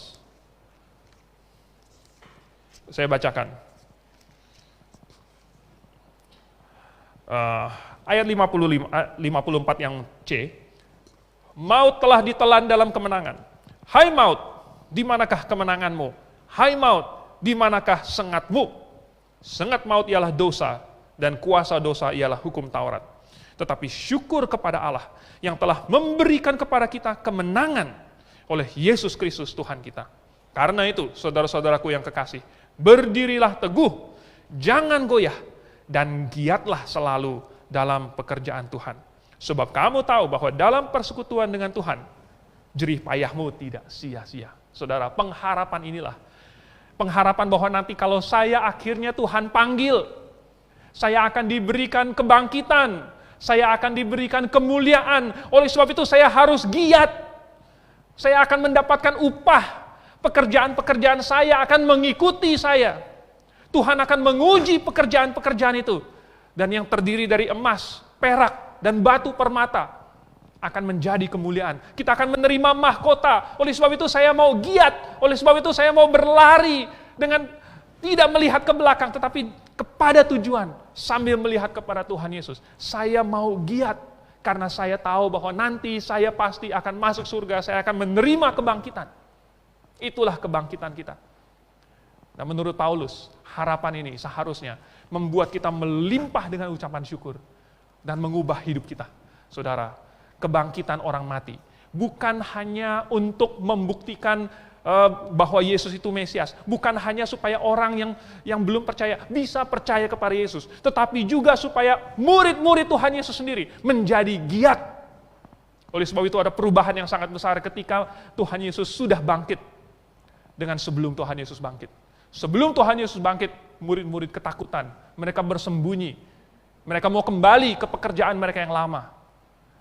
Saya bacakan. Ayat 54 yang C, maut telah ditelan dalam kemenangan. Hai maut, di manakah kemenanganmu? Hai maut, di manakah sengatmu? Sengat maut ialah dosa, dan kuasa dosa ialah hukum Taurat. Tetapi syukur kepada Allah yang telah memberikan kepada kita kemenangan oleh Yesus Kristus Tuhan kita. Karena itu, saudara-saudaraku yang kekasih, berdirilah teguh, jangan goyah, dan giatlah selalu dalam pekerjaan Tuhan. Sebab kamu tahu bahwa dalam persekutuan dengan Tuhan, jerih payahmu tidak sia-sia. Saudara, pengharapan inilah. Pengharapan bahwa nanti kalau saya akhirnya Tuhan panggil, saya akan diberikan kebangkitan, saya akan diberikan kemuliaan. Oleh sebab itu saya harus giat. Saya akan mendapatkan upah. Pekerjaan-pekerjaan saya akan mengikuti saya. Tuhan akan menguji pekerjaan-pekerjaan itu. Dan yang terdiri dari emas, perak, dan batu permata akan menjadi kemuliaan. Kita akan menerima mahkota. Oleh sebab itu saya mau giat. Oleh sebab itu saya mau berlari dengan tidak melihat ke belakang, tetapi kepada tujuan sambil melihat kepada Tuhan Yesus. Saya mau giat karena saya tahu bahwa nanti saya pasti akan masuk surga, saya akan menerima kebangkitan. Itulah kebangkitan kita. Dan menurut Paulus, harapan ini seharusnya membuat kita melimpah dengan ucapan syukur dan mengubah hidup kita. Saudara, kebangkitan orang mati bukan hanya untuk membuktikan bahwa Yesus itu Mesias, bukan hanya supaya orang yang belum percaya bisa percaya kepada Yesus, tetapi juga supaya murid-murid Tuhan Yesus sendiri menjadi giat. Oleh sebab itu ada perubahan yang sangat besar ketika Tuhan Yesus sudah bangkit dengan sebelum Tuhan Yesus bangkit. Sebelum Tuhan Yesus bangkit, murid-murid ketakutan, mereka bersembunyi, mereka mau kembali ke pekerjaan mereka yang lama.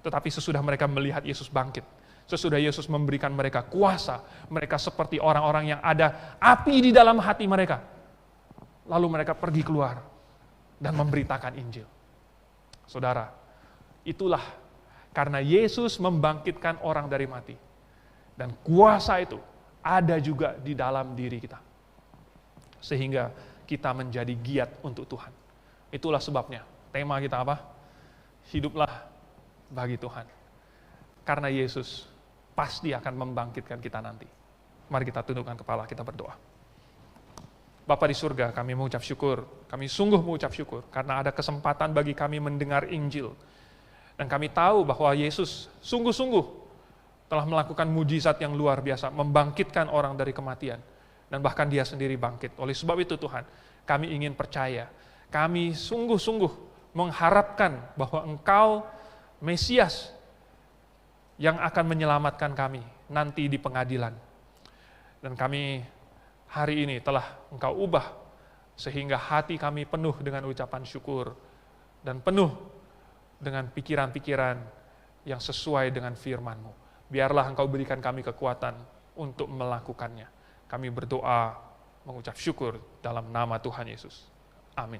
Tetapi sesudah mereka melihat Yesus bangkit, sesudah Yesus memberikan mereka kuasa, mereka seperti orang-orang yang ada api di dalam hati mereka. Lalu mereka pergi keluar dan memberitakan Injil. Saudara, itulah karena Yesus membangkitkan orang dari mati. Dan kuasa itu ada juga di dalam diri kita. Sehingga kita menjadi giat untuk Tuhan. Itulah sebabnya tema kita apa? Hiduplah bagi Tuhan. Karena Yesus pasti akan membangkitkan kita nanti. Mari kita tundukkan kepala, kita berdoa. Bapa di surga, kami mengucap syukur. Kami sungguh mengucap syukur karena ada kesempatan bagi kami mendengar Injil. Dan kami tahu bahwa Yesus sungguh-sungguh telah melakukan mujizat yang luar biasa, membangkitkan orang dari kematian. Dan bahkan dia sendiri bangkit. Oleh sebab itu Tuhan, kami ingin percaya. Kami sungguh-sungguh mengharapkan bahwa Engkau Mesias yang akan menyelamatkan kami nanti di pengadilan. Dan kami hari ini telah Engkau ubah sehingga hati kami penuh dengan ucapan syukur dan penuh dengan pikiran-pikiran yang sesuai dengan firman-Mu. Biarlah Engkau berikan kami kekuatan untuk melakukannya. Kami berdoa mengucap syukur dalam nama Tuhan Yesus. Amin.